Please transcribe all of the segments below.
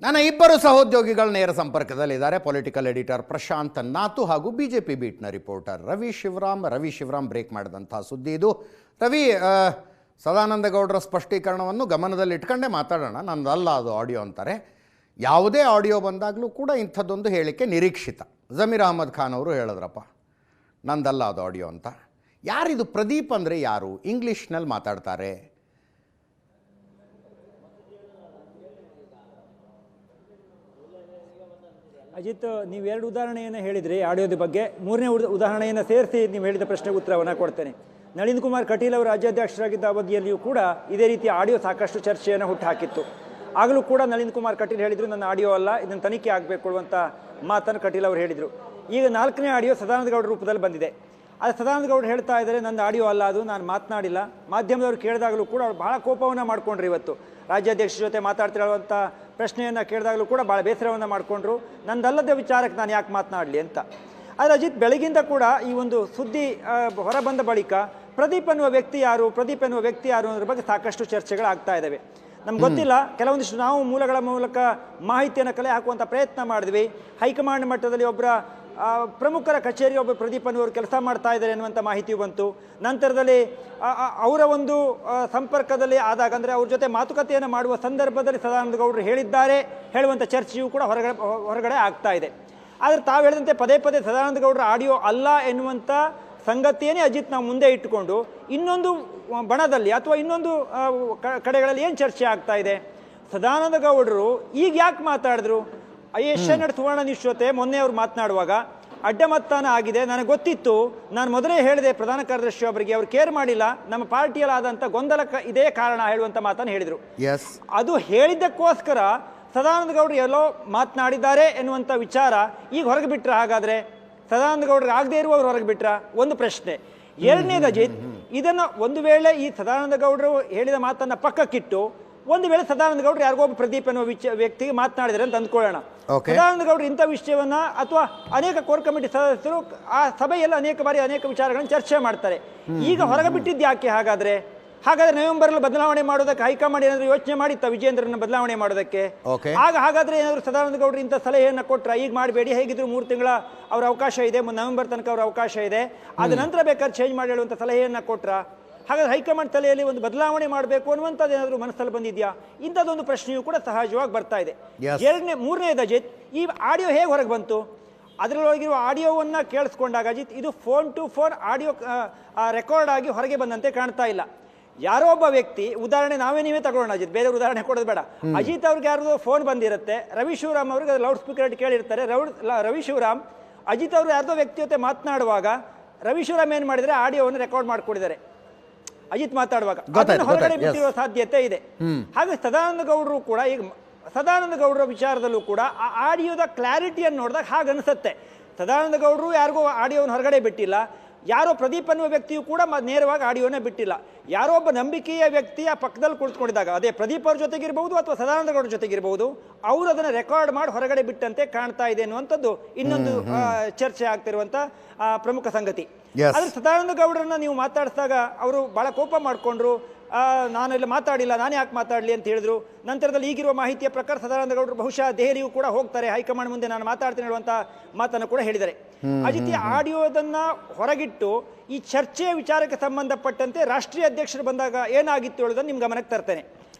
ನನ್ನ ಇಬ್ಬರು ಸಹೋದ್ಯೋಗಿಗಳ ನೇರ ಸಂಪರ್ಕದಲ್ಲಿದ್ದಾರೆ. ಪೊಲಿಟಿಕಲ್ ಎಡಿಟರ್ ಪ್ರಶಾಂತ್ ನಾತು ಹಾಗೂ ಬಿಜೆಪಿ ಬೀಟ್ನ ರಿಪೋರ್ಟರ್ ರವಿ ಶಿವರಾಮ್ ಬ್ರೇಕ್ ಮಾಡಿದಂಥ ಸುದ್ದಿ ಇದು. ರವಿ, ಸದಾನಂದ ಗೌಡರ ಸ್ಪಷ್ಟೀಕರಣವನ್ನು ಗಮನದಲ್ಲಿಟ್ಕೊಂಡೇ ಮಾತಾಡೋಣ. ನಂದಲ್ಲ ಅದು ಆಡಿಯೋ ಅಂತಾರೆ. ಯಾವುದೇ ಆಡಿಯೋ ಬಂದಾಗಲೂ ಕೂಡ ಇಂಥದ್ದೊಂದು ಹೇಳಿಕೆ ನಿರೀಕ್ಷಿತ. ಜಮೀರ್ ಅಹಮದ್ ಖಾನ್ ಅವರು ಹೇಳಿದ್ರಪ್ಪ, ನಂದಲ್ಲ ಅದು ಆಡಿಯೋ ಅಂತ. ಯಾರಿದು ಪ್ರದೀಪ್ ಅಂದರೆ ಯಾರು? ಇಂಗ್ಲೀಷ್ನಲ್ಲಿ ಮಾತಾಡ್ತಾರೆ. ಅಜಿತ್, ನೀವು ಎರಡು ಉದಾಹರಣೆಯನ್ನು ಹೇಳಿದ್ರಿ ಆಡಿಯೋದ ಬಗ್ಗೆ. ಮೂರನೇ ಉದಾಹರಣೆಯನ್ನು ಸೇರಿಸಿ ನೀವು ಹೇಳಿದ ಪ್ರಶ್ನೆಗೆ ಉತ್ತರವನ್ನು ಕೊಡ್ತೇನೆ. ನಳಿನ್ ಕುಮಾರ್ ಕಟೀಲ್ ಅವರು ರಾಜ್ಯಾಧ್ಯಕ್ಷರಾಗಿದ್ದ ಅವಧಿಯಲ್ಲಿಯೂ ಕೂಡ ಇದೇ ರೀತಿ ಆಡಿಯೋ ಸಾಕಷ್ಟು ಚರ್ಚೆಯನ್ನು ಹುಟ್ಟುಹಾಕಿತ್ತು. ಆಗಲೂ ಕೂಡ ನಳಿನ್ ಕುಮಾರ್ ಕಟೀಲ್ ಹೇಳಿದರು, ನನ್ನ ಆಡಿಯೋ ಅಲ್ಲ, ಇದನ್ನು ತನಿಖೆ ಆಗಬೇಕು ಅಂತ ಮಾತನ್ನು ಕಟೀಲ್ ಅವರು ಹೇಳಿದರು. ಈಗ 4ನೇ ಆಡಿಯೋ ಸದಾನಂದ ಗೌಡರ ರೂಪದಲ್ಲಿ ಬಂದಿದೆ. ಅದು ಸದಾನಂದ ಗೌಡರು ಹೇಳ್ತಾ ಇದ್ದಾರೆ, ನನ್ನ ಆಡಿಯೋ ಅಲ್ಲ, ಅದು ನಾನು ಮಾತನಾಡಿಲ್ಲ. ಮಾಧ್ಯಮದವರು ಕೇಳಿದಾಗಲೂ ಕೂಡ ಅವ್ರು ಭಾಳ ಕೋಪವನ್ನು ಮಾಡಿಕೊಂಡ್ರು. ಇವತ್ತು ರಾಜ್ಯಾಧ್ಯಕ್ಷರ ಜೊತೆ ಮಾತಾಡ್ತಿರೋವಂಥ ಪ್ರಶ್ನೆಯನ್ನು ಕೇಳಿದಾಗಲೂ ಕೂಡ ಭಾಳ ಬೇಸರವನ್ನು ಮಾಡಿಕೊಂಡ್ರು. ನಂದಲ್ಲದ ವಿಚಾರಕ್ಕೆ ನಾನು ಯಾಕೆ ಮಾತನಾಡಲಿ ಅಂತ. ಆದರೆ ಅಜಿತ್, ಬೆಳಗಿಂದ ಕೂಡ ಈ ಒಂದು ಸುದ್ದಿ ಹೊರಬಂದ ಬಳಿಕ ಪ್ರದೀಪ್ ಅನ್ನುವ ವ್ಯಕ್ತಿ ಯಾರು ಅನ್ನೋದ್ರ ಬಗ್ಗೆ ಸಾಕಷ್ಟು ಚರ್ಚೆಗಳಾಗ್ತಾ ಇದ್ದಾವೆ. ನಮ್ಗೆ ಗೊತ್ತಿಲ್ಲ, ಕೆಲವೊಂದಿಷ್ಟು ನಾವು ಮೂಲಗಳ ಮೂಲಕ ಮಾಹಿತಿಯನ್ನು ಕಲೆ ಹಾಕುವಂಥ ಪ್ರಯತ್ನ ಮಾಡಿದ್ವಿ. ಹೈಕಮಾಂಡ್ ಮಟ್ಟದಲ್ಲಿ ಒಬ್ಬರ ಪ್ರಮುಖರ ಕಚೇರಿ ಒಬ್ಬರು ಪ್ರದೀಪ್ ಅನ್ನುವರು ಕೆಲಸ ಮಾಡ್ತಾ ಇದ್ದಾರೆ ಅನ್ನುವಂಥ ಮಾಹಿತಿ ಬಂತು. ನಂತರದಲ್ಲಿ ಅವರ ಒಂದು ಸಂಪರ್ಕದಲ್ಲಿ ಆದಾಗ, ಅಂದರೆ ಅವ್ರ ಜೊತೆ ಮಾತುಕತೆಯನ್ನು ಮಾಡುವ ಸಂದರ್ಭದಲ್ಲಿ ಸದಾನಂದ ಗೌಡರು ಹೇಳಿದ್ದಾರೆ ಹೇಳುವಂಥ ಚರ್ಚೆಯೂ ಕೂಡ ಹೊರಗಡೆ ಆಗ್ತಾ ಇದೆ. ಆದರೆ ತಾವು ಹೇಳಿದಂತೆ ಪದೇ ಪದೇ ಸದಾನಂದ ಗೌಡರ ಆಡಿಯೋ ಅಲ್ಲ ಎನ್ನುವಂಥ ಸಂಗತಿಯೇ ಅಜಿತ್ ನಾವು ಮುಂದೆ ಇಟ್ಟುಕೊಂಡು ಇನ್ನೊಂದು ಬಣದಲ್ಲಿ ಅಥವಾ ಇನ್ನೊಂದು ಕಡೆಗಳಲ್ಲಿ ಏನು ಚರ್ಚೆ ಆಗ್ತಾ ಇದೆ, ಸದಾನಂದ ಗೌಡರು ಈಗ ಯಾಕೆ ಮಾತಾಡಿದ್ರು? ಏಷ್ಯಾನೆಟ್ ಸುವರ್ಣ ನ್ಯೂಸ್ ಜೊತೆ ಮೊನ್ನೆ ಅವರು ಮಾತನಾಡುವಾಗ ಅಡ್ಡಮತದಾನ ಆಗಿದೆ, ನನಗೆ ಗೊತ್ತಿತ್ತು, ನಾನು ಮೊದಲೇ ಹೇಳಿದೆ ಪ್ರಧಾನ ಕಾರ್ಯದರ್ಶಿ ಅವರಿಗೆ, ಅವರು ಕೇರ್ ಮಾಡಿಲ್ಲ, ನಮ್ಮ ಪಾರ್ಟಿಯಲ್ಲಾದಂಥ ಗೊಂದಲಕ್ಕೆ ಇದೇ ಕಾರಣ ಹೇಳುವಂಥ ಮಾತನ್ನು ಹೇಳಿದರು. ಅದು ಹೇಳಿದ್ದಕ್ಕೋಸ್ಕರ ಸದಾನಂದ ಗೌಡರು ಎಲ್ಲೋ ಮಾತನಾಡಿದ್ದಾರೆ ಎನ್ನುವಂಥ ವಿಚಾರ ಈಗ ಹೊರಗೆ ಬಿಟ್ರ? ಹಾಗಾದರೆ ಸದಾನಂದ ಗೌಡರಿಗೆ ಆಗದೆ ಇರುವವರು ಹೊರಗೆ ಬಿಟ್ರ? ಒಂದು ಪ್ರಶ್ನೆ. ಎರಡನೇದು ಅಜಿತ್, ಇದನ್ನು ಒಂದು ವೇಳೆ ಈ ಸದಾನಂದ ಗೌಡರು ಹೇಳಿದ ಮಾತನ್ನು ಪಕ್ಕಕ್ಕಿಟ್ಟು ಒಂದು ವೇಳೆ ಸದಾನಂದ ಗೌಡರು ಯಾರಿಗೊಬ್ಬ ಪ್ರದೀಪ್ ಅನ್ನುವ ವ್ಯಕ್ತಿಗೆ ಮಾತನಾಡಿದರೆ ಅಂತ ಅಂದ್ಕೊಳ್ಳೋಣ. ಸದಾನಂದ ಗೌಡರು ಇಂಥ ವಿಷಯವನ್ನ ಅಥವಾ ಅನೇಕ ಕೋರ್ ಕಮಿಟಿ ಸದಸ್ಯರು ಆ ಸಭೆಯಲ್ಲಿ ಅನೇಕ ಬಾರಿ ಅನೇಕ ವಿಚಾರಗಳನ್ನು ಚರ್ಚೆ ಮಾಡ್ತಾರೆ. ಈಗ ಹೊರಗೆ ಬಿಟ್ಟಿದ್ದು ಯಾಕೆ? ಹಾಗಾದ್ರೆ ನವೆಂಬರ್ ಬದಲಾವಣೆ ಮಾಡೋದಕ್ಕೆ ಹೈಕಮಾಂಡ್ ಏನಾದ್ರು ಯೋಚನೆ ಮಾಡಿತ್ತ ವಿಜೇಂದ್ರನ ಬದಲಾವಣೆ ಮಾಡೋದಕ್ಕೆ? ಹಾಗಾದ್ರೆ ಏನಾದ್ರು ಸದಾನಂದ ಗೌಡರು ಇಂಥ ಸಲಹೆಯನ್ನು ಕೊಟ್ರ, ಈಗ ಮಾಡಬೇಡಿ, ಹೇಗಿದ್ರು 3 ತಿಂಗಳ ಅವ್ರ ಅವಕಾಶ ಇದೆ, ನವೆಂಬರ್ ತನಕ ಅವ್ರ ಅವಕಾಶ ಇದೆ, ಅದ ನಂತರ ಬೇಕಾದ್ರೆ ಚೇಂಜ್ ಮಾಡಿ ಹೇಳುವಂಥ ಸಲಹೆಯನ್ನು ಕೊಟ್ರ? ಹಾಗಾದ್ರೆ ಹೈಕಮಾಂಡ್ ತಲೆಯಲ್ಲಿ ಒಂದು ಬದಲಾವಣೆ ಮಾಡಬೇಕು ಅನ್ನುವಂಥದ್ದು ಏನಾದರೂ ಮನಸ್ಸಲ್ಲಿ ಬಂದಿದೆಯಾ? ಇಂಥದ್ದೊಂದು ಪ್ರಶ್ನೆಯೂ ಕೂಡ ಸಹಜವಾಗಿ ಬರ್ತಾ ಇದೆ. ಮೂರನೇದು ಅಜಿತ್, ಈ ಆಡಿಯೋ ಹೇಗೆ ಹೊರಗೆ ಬಂತು? ಅದರೊಳಗಿರುವ ಆಡಿಯೋವನ್ನು ಕೇಳಿಸ್ಕೊಂಡಾಗ ಅಜಿತ್, ಇದು phone to phone audio record ಆಗಿ ಹೊರಗೆ ಬಂದಂತೆ ಕಾಣ್ತಾ ಇಲ್ಲ. ಯಾರೋ ಒಬ್ಬ ವ್ಯಕ್ತಿ, ಉದಾಹರಣೆ ನೀವೇ ತಗೊಳ್ಳೋಣ ಅಜಿತ್, ಬೇರೆ ಉದಾಹರಣೆ ಕೊಡೋದು ಬೇಡ. ಅಜಿತ್ ಅವ್ರಿಗೆ ಯಾರ್ದು ಫೋನ್ ಬಂದಿರುತ್ತೆ, ರವಿ ಶಿವರಾಮ್ ಅವ್ರಿಗೆ ಅದು ಲೌಡ್ ಸ್ಪೀಕರ್ ಕೇಳಿರ್ತಾರೆ. ರವಿ ಶಿವರಾಮ್ ಅಜಿತ್ ಅವರು ಯಾರ್ದೋ ವ್ಯಕ್ತಿ ಜೊತೆ ಮಾತನಾಡುವಾಗ ರವಿ ಶಿವರಾಮ್ ಏನು ಮಾಡಿದರೆ ಆಡಿಯೋವನ್ನು ರೆಕಾರ್ಡ್ ಮಾಡಿಕೊಡಿದ್ದಾರೆ ಅಜಿತ್ ಮಾತಾಡುವಾಗ. ಹೊರಗಡೆ ಬಿಟ್ಟಿರುವ ಸಾಧ್ಯತೆ ಇದೆ. ಹಾಗೆ ಸದಾನಂದ ಗೌಡರು ಕೂಡ ಈಗ ಸದಾನಂದ ಗೌಡರ ವಿಚಾರದಲ್ಲೂ ಕೂಡ ಆ ಆಡಿಯೋದ ಕ್ಲಾರಿಟಿಯನ್ನು ನೋಡಿದಾಗ ಹಾಗನ್ಸುತ್ತೆ. ಸದಾನಂದ ಗೌಡರು ಯಾರಿಗೂ ಆಡಿಯೋವನ್ನು ಹೊರಗಡೆ ಬಿಟ್ಟಿಲ್ಲ, ಯಾರೋ ಪ್ರದೀಪ್ ಅನ್ನುವ ವ್ಯಕ್ತಿಯು ಕೂಡ ನೇರವಾಗಿ ಆಡಿಯೋನೇ ಬಿಟ್ಟಿಲ್ಲ. ಯಾರೋ ಒಬ್ಬ ನಂಬಿಕೆಯ ವ್ಯಕ್ತಿಯ ಪಕ್ಕದಲ್ಲಿ ಕುಳಿತುಕೊಂಡಿದ್ದಾಗ, ಅದೇ ಪ್ರದೀಪ್ ಅವ್ರ ಜೊತೆಗಿರ್ಬಹುದು ಅಥವಾ ಸದಾನಂದ ಗೌಡರ ಜೊತೆಗಿರ್ಬಹುದು, ಅವರು ಅದನ್ನು ರೆಕಾರ್ಡ್ ಮಾಡಿ ಹೊರಗಡೆ ಬಿಟ್ಟಂತೆ ಕಾಣ್ತಾ ಇದೆ ಅನ್ನುವಂಥದ್ದು ಇನ್ನೊಂದು ಚರ್ಚೆ ಆಗ್ತಿರುವಂಥ ಪ್ರಮುಖ ಸಂಗತಿ. ಆದ್ರೆ ಸದಾನಂದ ಗೌಡರನ್ನ ನೀವು ಮಾತಾಡಿಸಿದಾಗ ಅವರು ಬಹಳ ಕೋಪ ಮಾಡಿಕೊಂಡ್ರು. ನಾನೆಲ್ಲ ಮಾತಾಡಿಲ್ಲ, ನಾನು ಯಾಕೆ ಮಾತಾಡಲಿ ಅಂತ ಹೇಳಿದ್ರು. ನಂತರದಲ್ಲಿ ಈಗಿರುವ ಮಾಹಿತಿಯ ಪ್ರಕಾರ ಸದಾನಂದ ಗೌಡರು ಬಹುಶಃ ದೆಹಲಿಯೂ ಕೂಡ ಹೋಗ್ತಾರೆ, ಹೈಕಮಾಂಡ್ ಮುಂದೆ ನಾನು ಮಾತಾಡ್ತೀನಿ ಹೇಳುವಂಥ ಮಾತನ್ನು ಕೂಡ ಹೇಳಿದ್ದಾರೆ. ಅಜಿತ್, ಆಡಿಯೋದನ್ನ ಹೊರಗಿಟ್ಟು ಈ ಚರ್ಚೆಯ ವಿಚಾರಕ್ಕೆ ಸಂಬಂಧಪಟ್ಟಂತೆ ರಾಷ್ಟ್ರೀಯ ಅಧ್ಯಕ್ಷರು ಬಂದಾಗ ಏನಾಗಿತ್ತು ಹೇಳೋದನ್ನು ನಿಮ್ ಗಮನಕ್ಕೆ ತರ್ತೇನೆ.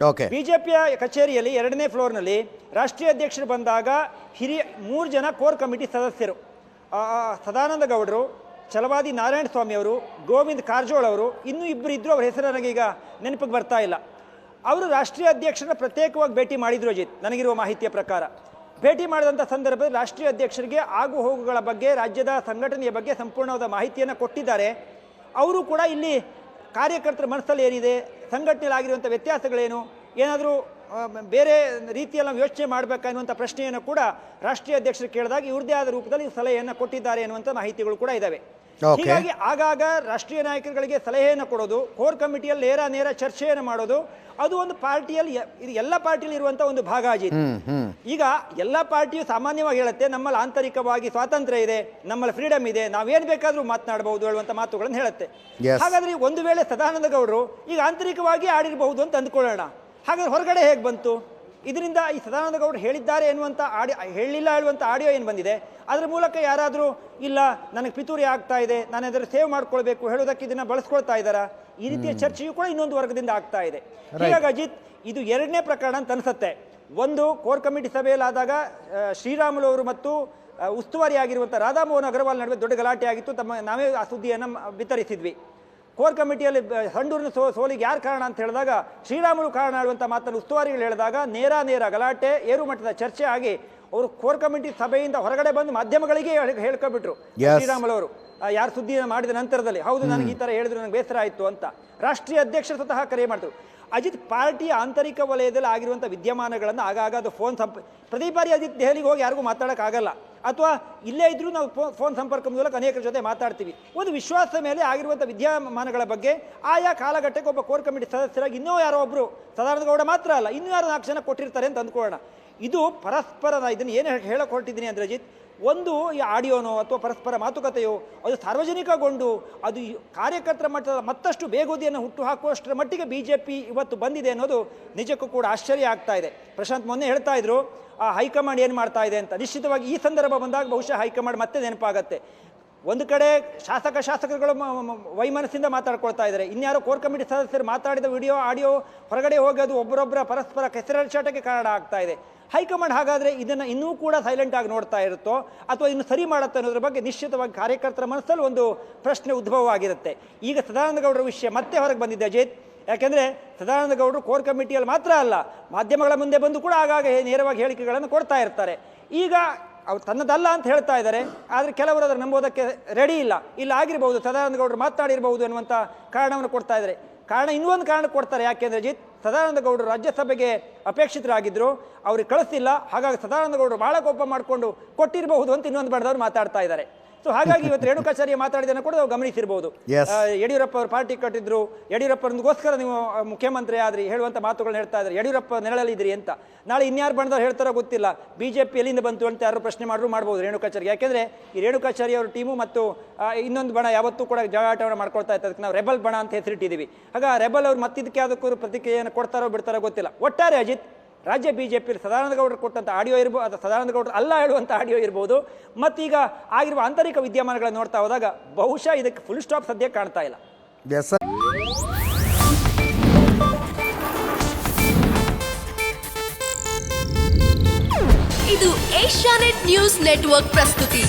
ಬಿಜೆಪಿಯ ಕಚೇರಿಯಲ್ಲಿ 2ನೇ ಫ್ಲೋರ್ನಲ್ಲಿ ರಾಷ್ಟ್ರೀಯ ಅಧ್ಯಕ್ಷರು ಬಂದಾಗ ಹಿರಿಯ 3 ಜನ ಕೋರ್ ಕಮಿಟಿ ಸದಸ್ಯರು, ಸದಾನಂದ ಗೌಡರು, ಛಲವಾದಿ ನಾರಾಯಣ ಸ್ವಾಮಿ ಅವರು, ಗೋವಿಂದ್ ಕಾರಜೋಳ ಅವರು, ಇನ್ನೂ ಇಬ್ಬರು ಇದ್ರು, ಅವರ ಹೆಸರು ನನಗೀಗ ನೆನಪಿಗೆ ಬರ್ತಾ ಇಲ್ಲ. ಅವರು ರಾಷ್ಟ್ರೀಯ ಅಧ್ಯಕ್ಷರನ್ನ ಪ್ರತ್ಯೇಕವಾಗಿ ಭೇಟಿ ಮಾಡಿದ್ರು ಅಜಿತ್, ನನಗಿರುವ ಮಾಹಿತಿಯ ಪ್ರಕಾರ. ಭೇಟಿ ಮಾಡಿದಂಥ ಸಂದರ್ಭದಲ್ಲಿ ರಾಷ್ಟ್ರೀಯ ಅಧ್ಯಕ್ಷರಿಗೆ ಆಗು ಹೋಗುಗಳ ಬಗ್ಗೆ, ರಾಜ್ಯದ ಸಂಘಟನೆಯ ಬಗ್ಗೆ ಸಂಪೂರ್ಣವಾದ ಮಾಹಿತಿಯನ್ನು ಕೊಟ್ಟಿದ್ದಾರೆ. ಅವರು ಕೂಡ ಇಲ್ಲಿ ಕಾರ್ಯಕರ್ತರ ಮನಸ್ಸಲ್ಲಿ ಏನಿದೆ, ಸಂಘಟನೆಯಲ್ಲಿ ಆಗಿರುವಂಥ ವ್ಯತ್ಯಾಸಗಳೇನು, ಏನಾದರೂ ಬೇರೆ ರೀತಿಯಲ್ಲಿ ನಾವು ಯೋಚನೆ ಮಾಡಬೇಕನ್ನುವಂಥ ಪ್ರಶ್ನೆಯನ್ನು ಕೂಡ ರಾಷ್ಟ್ರೀಯ ಅಧ್ಯಕ್ಷರು ಕೇಳಿದಾಗ ಇವ್ರದೇ ಆದ ರೂಪದಲ್ಲಿ ಸಲಹೆಯನ್ನು ಕೊಟ್ಟಿದ್ದಾರೆ ಅನ್ನುವಂಥ ಮಾಹಿತಿಗಳು ಕೂಡ ಇದ್ದಾವೆ. ಹೀಗಾಗಿ ಆಗಾಗ ರಾಷ್ಟ್ರೀಯ ನಾಯಕರುಗಳಿಗೆ ಸಲಹೆಯನ್ನು ಕೊಡೋದು, ಕೋರ್ ಕಮಿಟಿಯಲ್ಲಿ ನೇರ ಚರ್ಚೆಯನ್ನು ಮಾಡೋದು, ಅದು ಒಂದು ಪಾರ್ಟಿಯಲ್ಲಿ, ಇದು ಎಲ್ಲ ಪಾರ್ಟಿಯಲ್ಲಿ ಇರುವಂಥ ಒಂದು ಭಾಗ ಅಜಿತ್. ಈಗ ಎಲ್ಲ ಪಾರ್ಟಿಯು ಸಾಮಾನ್ಯವಾಗಿ ಹೇಳುತ್ತೆ, ನಮ್ಮಲ್ಲಿ ಆಂತರಿಕವಾಗಿ ಸ್ವಾತಂತ್ರ್ಯ ಇದೆ, ನಮ್ಮಲ್ಲಿ ಫ್ರೀಡಮ್ ಇದೆ, ನಾವೇನು ಬೇಕಾದರೂ ಮಾತನಾಡಬಹುದು ಹೇಳುವಂಥ ಮಾತುಗಳನ್ನು ಹೇಳುತ್ತೆ. ಹಾಗಾದ್ರೆ ಒಂದು ವೇಳೆ ಸದಾನಂದ ಗೌಡರು ಈಗ ಆಂತರಿಕವಾಗಿ ಆಡಿರಬಹುದು ಅಂತ ಅಂದ್ಕೊಳ್ಳೋಣ, ಹಾಗಾದ್ರೆ ಹೊರಗಡೆ ಹೇಗೆ ಬಂತು? ಇದರಿಂದ ಈ ಸದಾನಂದ ಗೌಡರು ಹೇಳಿದ್ದಾರೆ ಎನ್ನುವಂಥ ಹೇಳಿಲ್ಲ ಹೇಳುವಂಥ ಆಡಿಯೋ ಏನು ಬಂದಿದೆ ಅದರ ಮೂಲಕ ಯಾರಾದರೂ ಇಲ್ಲ ನನಗೆ ಪಿತೂರಿ ಆಗ್ತಾ ಇದೆ, ನಾನು ಅದನ್ನು ಸೇವ್ ಮಾಡ್ಕೊಳ್ಬೇಕು ಹೇಳೋದಕ್ಕೆ ಇದನ್ನು ಬಳಸ್ಕೊಳ್ತಾ ಇದ್ದಾರಾ? ಈ ರೀತಿಯ ಚರ್ಚೆಯು ಕೂಡ ಇನ್ನೊಂದು ವರ್ಗದಿಂದ ಆಗ್ತಾ ಇದೆ. ಹೀಗಾಗಿ ಅಜಿತ್, ಇದು ಎರಡನೇ ಪ್ರಕರಣ ಅಂತ ಅನಿಸುತ್ತೆ. ಒಂದು ಕೋರ್ ಕಮಿಟಿ ಸಭೆಯಲ್ಲಾದಾಗ ಶ್ರೀರಾಮುಲು ಅವರು ಮತ್ತು ಉಸ್ತುವಾರಿ ಆಗಿರುವಂಥ ರಾಧಾಮೋಹನ್ ಅಗರ್ವಾಲ್ ನಡುವೆ ದೊಡ್ಡ ಗಲಾಟೆ ಆಗಿತ್ತು. ನಾವೇ ಆ ಸುದ್ದಿಯನ್ನು ಬಿತ್ತರಿಸಿದ್ವಿ. ಕೋರ್ ಕಮಿಟಿಯಲ್ಲಿ ಸಂಡೂರಿನ ಸೋಲಿಗೆ ಯಾರು ಕಾರಣ ಅಂತ ಹೇಳಿದಾಗ ಶ್ರೀರಾಮುಲು ಕಾರಣ ಹೇಳುವಂಥ ಮಾತನ್ನು ಉಸ್ತುವಾರಿಗಳು ಹೇಳಿದಾಗ ನೇರ ಗಲಾಟೆ, ಏರು ಮಟ್ಟದ ಚರ್ಚೆ ಆಗಿ ಅವರು ಕೋರ್ ಕಮಿಟಿ ಸಭೆಯಿಂದ ಹೊರಗಡೆ ಬಂದು ಮಾಧ್ಯಮಗಳಿಗೆ ಹೇಳ್ಕೊಬಿಟ್ರು ಶ್ರೀರಾಮುಲು ಅವರು ಯಾರು ಸುದ್ದಿಯನ್ನು ಮಾಡಿದ ನಂತರದಲ್ಲಿ. ಹೌದು, ನನಗೆ ಈ ಥರ ಹೇಳಿದ್ರು, ನನಗೆ ಬೇಸರ ಆಯಿತು ಅಂತ ರಾಷ್ಟ್ರೀಯ ಅಧ್ಯಕ್ಷರು ಸ್ವತಃ ಕರೆ ಮಾಡಿದ್ರು. ಅಜಿತ್, ಪಾರ್ಟಿಯ ಆಂತರಿಕ ವಲಯದಲ್ಲಿ ಆಗಿರುವಂಥ ವಿದ್ಯಮಾನಗಳನ್ನು ಆಗಾಗ ಅದು ಪ್ರತಿ ಬಾರಿ ಅಜಿತ್ ದೆಹಲಿಗೆ ಹೋಗಿ ಯಾರಿಗೂ ಮಾತಾಡೋಕ್ಕಾಗಲ್ಲ, ಅಥವಾ ಇಲ್ಲೇ ಇದ್ರೂ ನಾವು ಫೋನ್ ಸಂಪರ್ಕ ಮೂಲಕ ಅನೇಕರ ಜೊತೆ ಮಾತಾಡ್ತೀವಿ. ಒಂದು ವಿಶ್ವಾಸದ ಮೇಲೆ ಆಗಿರುವಂಥ ವಿದ್ಯಮಾನಗಳ ಬಗ್ಗೆ ಆಯಾ ಕಾಲಘಟ್ಟಕ್ಕೆ ಒಬ್ಬ ಕೋರ್ ಕಮಿಟಿ ಸದಸ್ಯರಾಗಿ ಇನ್ನೂ ಯಾರೋ ಒಬ್ಬರು, ಸದಾನಂದ ಗೌಡ ಮಾತ್ರ ಅಲ್ಲ, ಇನ್ನೂ ಯಾರು 4 ಜನ ಕೊಟ್ಟಿರ್ತಾರೆ ಅಂತ ಅಂದ್ಕೊಳ್ಳೋಣ. ಇದು ಪರಸ್ಪರ ಇದನ್ನು ಏನು ಹೇಳಕ್ಕೆ ಹೊರಟಿದ್ದೀನಿ ಅಂದರೆ ಅಜಿತ್, ಒಂದು ಈ ಆಡಿಯೋನೋ ಅಥವಾ ಪರಸ್ಪರ ಮಾತುಕತೆಯೋ ಅದು ಸಾರ್ವಜನಿಕಗೊಂಡು ಅದು ಕಾರ್ಯಕರ್ತರ ಮಟ್ಟದ ಮತ್ತಷ್ಟು ಬೇಗುದಿಯನ್ನು ಹುಟ್ಟು ಹಾಕುವಷ್ಟರ ಮಟ್ಟಿಗೆ BJP ಇವತ್ತು ಬಂದಿದೆ ಅನ್ನೋದು ನಿಜಕ್ಕೂ ಕೂಡ ಆಶ್ಚರ್ಯ ಆಗ್ತಾ ಇದೆ. ಪ್ರಶಾಂತ್ ಮೊನ್ನೆ ಹೇಳ್ತಾ ಇದ್ರು ಹೈಕಮಾಂಡ್ ಏನು ಮಾಡ್ತಾ ಇದೆ ಅಂತ. ನಿಶ್ಚಿತವಾಗಿ ಈ ಸಂದರ್ಭ ಬಂದಾಗ ಬಹುಶಃ ಹೈಕಮಾಂಡ್ ಮತ್ತೆ ನೆನಪಾಗತ್ತೆ. ಒಂದು ಕಡೆ ಶಾಸಕರುಗಳು ವೈಮನಸ್ಸಿಂದ ಮಾತಾಡ್ಕೊಳ್ತಾ ಇದ್ದಾರೆ, ಇನ್ಯಾರೋ ಕೋರ್ ಕಮಿಟಿ ಸದಸ್ಯರು ಮಾತಾಡಿದ ವಿಡಿಯೋ ಆಡಿಯೋ ಹೊರಗಡೆ ಹೋಗೋದು ಒಬ್ಬರೊಬ್ಬರ ಪರಸ್ಪರ ಕೆಸರಾಟಕ್ಕೆ ಕಾರಣ ಆಗ್ತಾ ಇದೆ. ಹೈಕಮಾಂಡ್ ಹಾಗಾದರೆ ಇದನ್ನು ಇನ್ನೂ ಕೂಡ ಸೈಲೆಂಟ್ ಆಗಿ ನೋಡ್ತಾ ಇರುತ್ತೋ ಅಥವಾ ಇನ್ನು ಸರಿ ಮಾಡುತ್ತೆ ಅನ್ನೋದ್ರ ಬಗ್ಗೆ ನಿಶ್ಚಿತವಾಗಿ ಕಾರ್ಯಕರ್ತರ ಮನಸ್ಸಲ್ಲಿ ಒಂದು ಪ್ರಶ್ನೆ ಉದ್ಭವ ಆಗಿರುತ್ತೆ. ಈಗ ಸದಾನಂದ ಗೌಡರ ವಿಷಯ ಮತ್ತೆ ಹೊರಗೆ ಬಂದಿದೆ ಅಜಿತ್. ಯಾಕೆಂದರೆ ಸದಾನಂದ ಗೌಡರು ಕೋರ್ ಕಮಿಟಿಯಲ್ಲಿ ಮಾತ್ರ ಅಲ್ಲ, ಮಾಧ್ಯಮಗಳ ಮುಂದೆ ಬಂದು ಕೂಡ ಆಗಾಗ ನೇರವಾಗಿ ಹೇಳಿಕೆಗಳನ್ನು ಕೊಡ್ತಾ ಇರ್ತಾರೆ. ಈಗ ಅವ್ರು ತನ್ನದಲ್ಲ ಅಂತ ಹೇಳ್ತಾ ಇದ್ದಾರೆ, ಆದರೆ ಕೆಲವರು ಅದನ್ನು ನಂಬೋದಕ್ಕೆ ರೆಡಿ ಇಲ್ಲ. ಇಲ್ಲ ಆಗಿರ್ಬೋದು, ಸದಾನಂದ ಗೌಡರು ಮಾತಾಡಿರ್ಬೋದು ಅನ್ನುವಂಥ ಕಾರಣವನ್ನು ಕೊಡ್ತಾ ಇದ್ದಾರೆ. ಇನ್ನೊಂದು ಕಾರಣ ಕೊಡ್ತಾರೆ. ಯಾಕೆಂದರೆ ಅಜಿತ್, ಸದಾನಂದ ಗೌಡರು ರಾಜ್ಯಸಭೆಗೆ ಅಪೇಕ್ಷಿತರಾಗಿದ್ದರು, ಅವ್ರಿಗೆ ಕಳಿಸ್ತಿಲ್ಲ. ಹಾಗಾಗಿ ಸದಾನಂದ ಗೌಡರು ಭಾಳ ಕೋಪ ಮಾಡಿಕೊಂಡು ಕೊಟ್ಟಿರಬಹುದು ಅಂತ ಇನ್ನೊಂದು ಬಣದವ್ರು ಮಾತಾಡ್ತಾ ಇದ್ದಾರೆ. ಸೊ ಹಾಗಾಗಿ ಇವತ್ತು ರೇಣುಕಾಚಾರ್ಯ ಮಾತಾಡಿದ್ದನ್ನು ಕೂಡ ನಾವು ಗಮನಿಸಿರ್ಬೋದು. ಯಡಿಯೂರಪ್ಪ ಅವರು ಪಾರ್ಟಿ ಕಟ್ಟಿದ್ರು, ಯಡಿಯೂರಪ್ಪನಿಗೋಸ್ಕರ ನೀವು ಮುಖ್ಯಮಂತ್ರಿ ಆದ್ರಿ ಹೇಳುವಂಥ ಮಾತುಗಳನ್ನ ಹೇಳ್ತಾ ಇದ್ದಾರೆ. ಯಡಿಯೂರಪ್ಪ ನೆರಳಲ್ಲಿದ್ರಿ ಅಂತ. ನಾಳೆ ಇನ್ಯಾರು ಬಣದವ್ರು ಹೇಳ್ತಾರೋ ಗೊತ್ತಿಲ್ಲ. BJP ಎಲ್ಲಿಂದ ಬಂತು ಅಂತ ಯಾರು ಪ್ರಶ್ನೆ ಮಾಡ್ಬೋದು ರೇಣುಕಾಚಾರ್ಯ. ಯಾಕೆಂದರೆ ಈ ರೇಣುಕಾಚಾರ್ಯ ಅವರ ಟೀಮು ಮತ್ತು ಇನ್ನೊಂದು ಬಣ ಯಾವತ್ತೂ ಕೂಡ ಜಗಾಟವನ್ನು ಮಾಡ್ಕೊಳ್ತಾ ಇತ್ತು. ಅದಕ್ಕೆ ನಾವು ರೆಬಲ್ ಬಣ ಅಂತ ಹೆಸರಿಟ್ಟಿದ್ದೀವಿ. ಆಗ ರೆಬಲ್ ಅವ್ರು ಮತ್ತಿದ್ದಕ್ಕೆ ಯಾವುದಕ್ಕೂ ಪ್ರತಿಕ್ರಿಯೆಯನ್ನು ಕೊಡ್ತಾರೋ ಬಿಡ್ತಾರೋ ಗೊತ್ತಿಲ್ಲ. ಒಟ್ಟಾರೆ ಅಜಿತ್, ರಾಜ್ಯ BJP ಸದಾನಂದ ಗೌಡರು ಕೊಟ್ಟಂಥ ಆಡಿಯೋ ಇರ್ಬೋದು, ಅಥವಾ ಸದಾನಂದ ಗೌಡರು ಅಲ್ಲ ಹೇಳುವಂಥ ಆಡಿಯೋ ಇರ್ಬೋದು, ಮತ್ತೀಗ ಆಗಿರುವ ಆಂತರಿಕ ವಿದ್ಯಮಾನಗಳನ್ನು ನೋಡ್ತಾ ಹೋದಾಗ ಬಹುಶಃ ಇದಕ್ಕೆ ಫುಲ್ ಸ್ಟಾಪ್ ಸದ್ಯ ಕಾಣ್ತಾ ಇಲ್ಲ. ಇದು ಏಷ್ಯಾನೆಟ್ ನ್ಯೂಸ್ ನೆಟ್ವರ್ಕ್ ಪ್ರಸ್ತುತಿ.